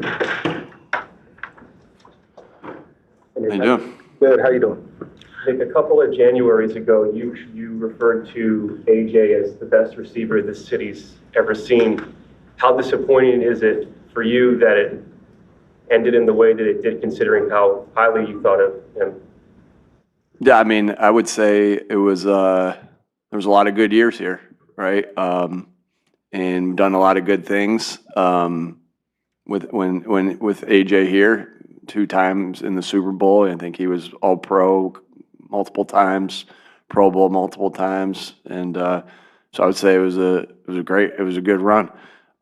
How you doing? Good. How you doing? Nick, a couple of Januaries ago, you referred to AJ as the best receiver this city's ever seen. How disappointing is it for you that it ended in the way that it did, considering how highly you thought of him? Yeah, I mean, I would say it was there was a lot of good years here, right? And done a lot of good things. With AJ here, 2 times in the Super Bowl. I think he was All Pro multiple times, Pro Bowl multiple times, and so I would say it was a good run.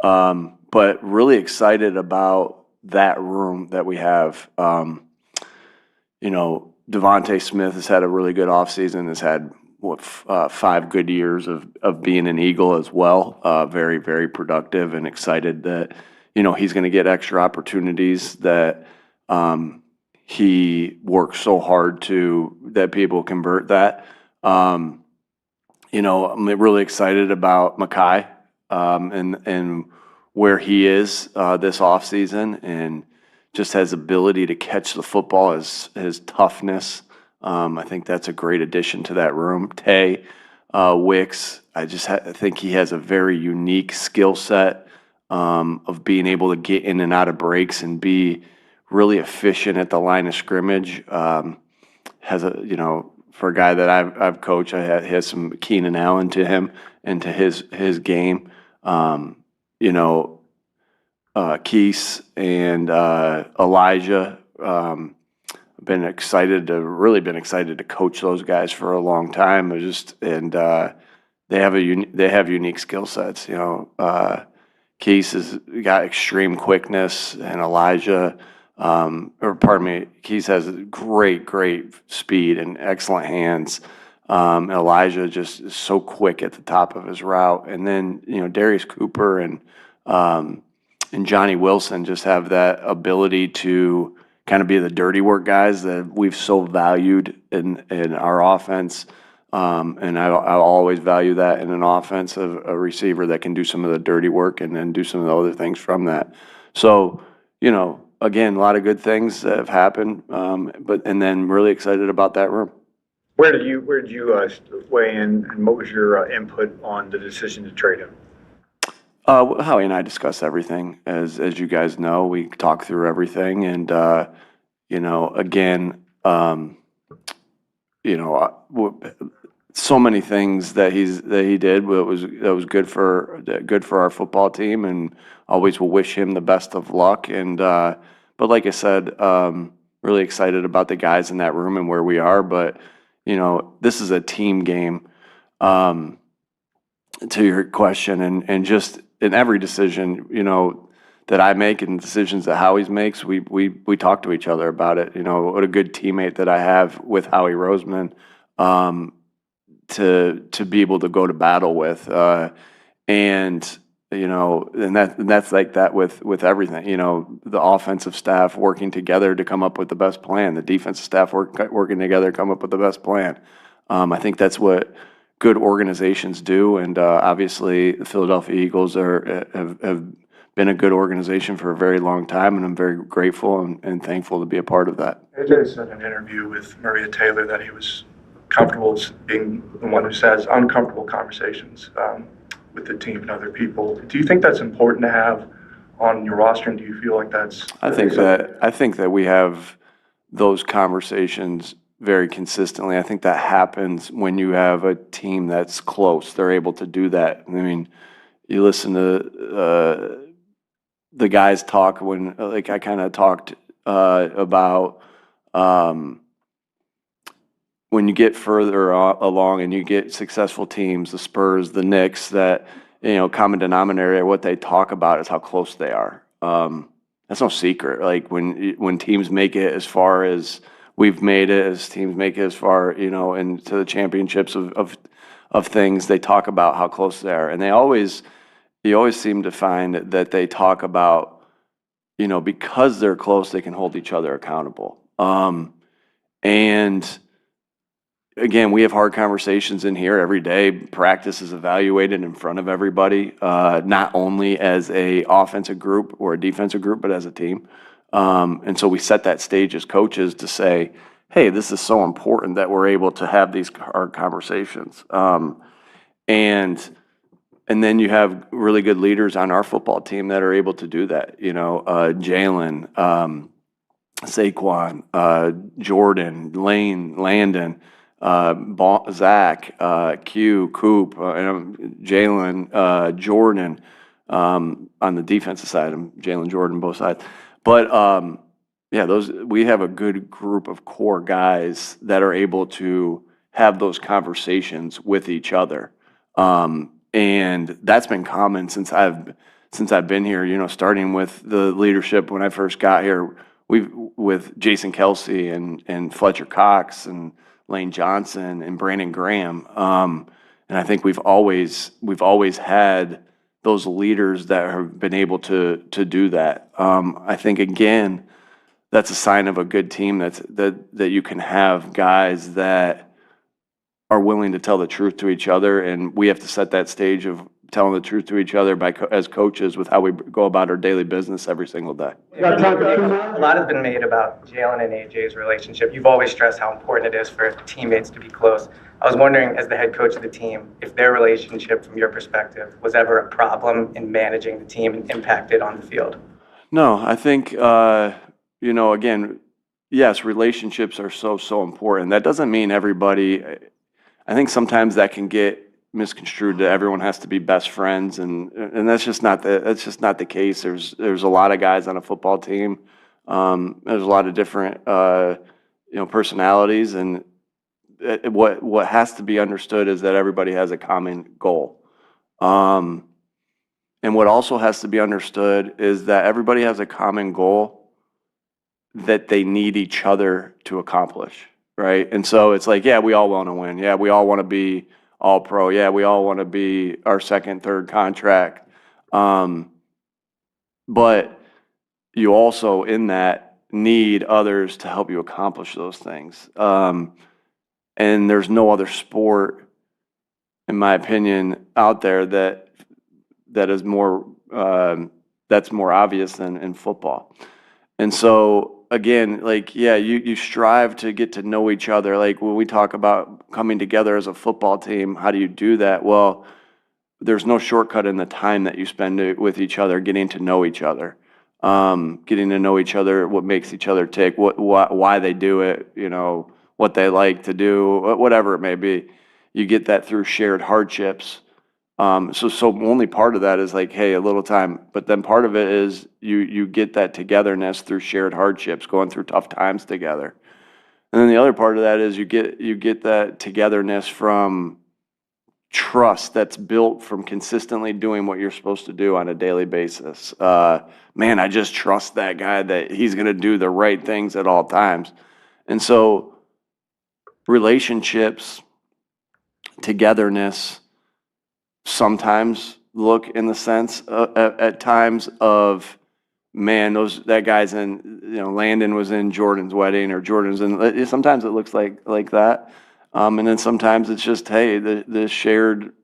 But really excited about that room that we have. Devontae Smith has had a really good offseason, has had 5 good years of being an Eagle as well. Very, very productive, and excited that, he's going to get extra opportunities that he works so hard that people convert that. I'm really excited about Mekhi and where he is this offseason, and just has ability to catch the football, his toughness. I think that's a great addition to that room. Tay Wicks, I think he has a very unique skill set of being able to get in and out of breaks and be really efficient at the line of scrimmage. For a guy that I've coached, he has some Keenan Allen to him and to his game. Keese and Elijah. Been excited to coach those guys for a long time. They have unique skill sets. Keese has got extreme quickness, and Keese has great speed and excellent hands. Elijah just is so quick at the top of his route, and then Darius Cooper and Johnny Wilson just have that ability to kind of be the dirty work guys that we've so valued in our offense. And I'll always value that in an offense, of a receiver that can do some of the dirty work and then do some of the other things from that. So, again, a lot of good things that have happened, and then really excited about that room. Where did you weigh in, and what was your input on the decision to trade him? Howie and I discuss everything, as you guys know. We talk through everything, and again, so many things that he did that was good for our football team, and always will wish him the best of luck. And but like I said, really excited about the guys in that room and where we are. But this is a team game. To your question, and just in every decision, that I make and decisions that Howie makes, we talk to each other about it. What a good teammate that I have with Howie Roseman, to be able to go to battle with, and that's like that with everything. The offensive staff working together to come up with the best plan, the defensive staff working together to come up with the best plan. I think that's what good organizations do, and obviously the Philadelphia Eagles have been a good organization for a very long time, and I'm very grateful and thankful to be a part of that. AJ said in an interview with Maria Taylor that he was comfortable being the one who says uncomfortable conversations with the team and other people. Do you think that's important to have on your roster, and do you feel like that's? I think that we have those conversations very consistently. I think that happens when you have a team that's close. They're able to do that. I mean, you listen to the guys talk when, like I kind of talked about when you get further along and you get successful teams, the Spurs, the Knicks, that, common denominator, what they talk about is how close they are. That's no secret. Like when teams make it as far as we've made it, as teams make it as far, into the championships of things, they talk about how close they are. And you always seem to find that they talk about, because they're close, they can hold each other accountable. And again, we have hard conversations in here every day. Practice is evaluated in front of everybody, not only as a offensive group or a defensive group, but as a team. And so we set that stage as coaches to say, hey, this is so important that we're able to have these hard conversations. And then you have really good leaders on our football team that are able to do that. Jalen, Saquon, Jordan, Lane, Landon, Zach, Q, Coop, Jalen, Jordan. On the defensive side, Jalen, Jordan, both sides. But yeah, we have a good group of core guys that are able to have those conversations with each other. And that's been common since I've been here, starting with the leadership when I first got here, with Jason Kelsey and Fletcher Cox and Lane Johnson and Brandon Graham. And I think we've always had those leaders that have been able to do that. I think, again, that's a sign of a good team that you can have guys that are willing to tell the truth to each other, and we have to set that stage of telling the truth to each other as coaches with how we go about our daily business every single day. A lot has been made about Jalen and AJ's relationship. You've always stressed how important it is for teammates to be close. I was wondering, as the head coach of the team, if their relationship, from your perspective, was ever a problem in managing the team and impacted on the field. No, I think, again, yes, relationships are so important. That doesn't mean everybody. I think sometimes that can get misconstrued that everyone has to be best friends, and that's just not the case. There's a lot of guys on a football team. There's a lot of different personalities, and what has to be understood is that everybody has a common goal. And what also has to be understood is that everybody has a common goal that they need each other to accomplish. Right. And so it's like, yeah, we all want to win. Yeah, we all want to be all pro. Yeah, we all want to be our second, third contract. But you also, in that, need others to help you accomplish those things. And there's no other sport, in my opinion, out there that is more that's more obvious than in football. And so, again, you strive to get to know each other. Like when we talk about coming together as a football team, how do you do that? Well, there's no shortcut in the time that you spend with each other, getting to know each other, getting to know each other, what makes each other tick, why they do it, what they like to do, whatever it may be. You get that through shared hardships. So only part of that is like, hey, a little time, but then part of it is you get that togetherness through shared hardships, going through tough times together. And then the other part of that is you get that togetherness from trust that's built from consistently doing what you're supposed to do on a daily basis. Man, I just trust that guy that he's going to do the right things at all times. And so relationships, togetherness, sometimes look in the sense at times of, man, that guy's in, Landon was in Jordan's wedding, or Jordan's in, sometimes it looks like that. And then sometimes it's just, hey, the shared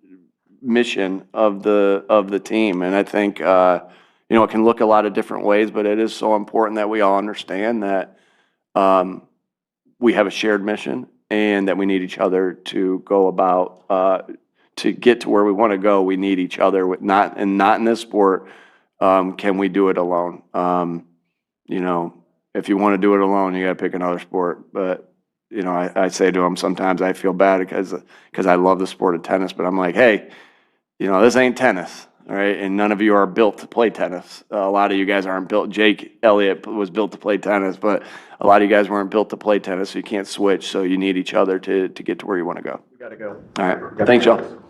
mission of the team. And I think, it can look a lot of different ways, but it is so important that we all understand that we have a shared mission and that we need each other to go about, to get to where we want to go. We need each other. Not in this sport can we do it alone. If you want to do it alone, you got to pick another sport. But I say to them sometimes, I feel bad because I love the sport of tennis, but I'm like, hey, this ain't tennis, all right? And none of you are built to play tennis. A lot of you guys aren't built. Jake Elliott was built to play tennis, but a lot of you guys weren't built to play tennis, so you can't switch. So you need each other to get to where you want to go. We got to go. All right. Thanks, y'all.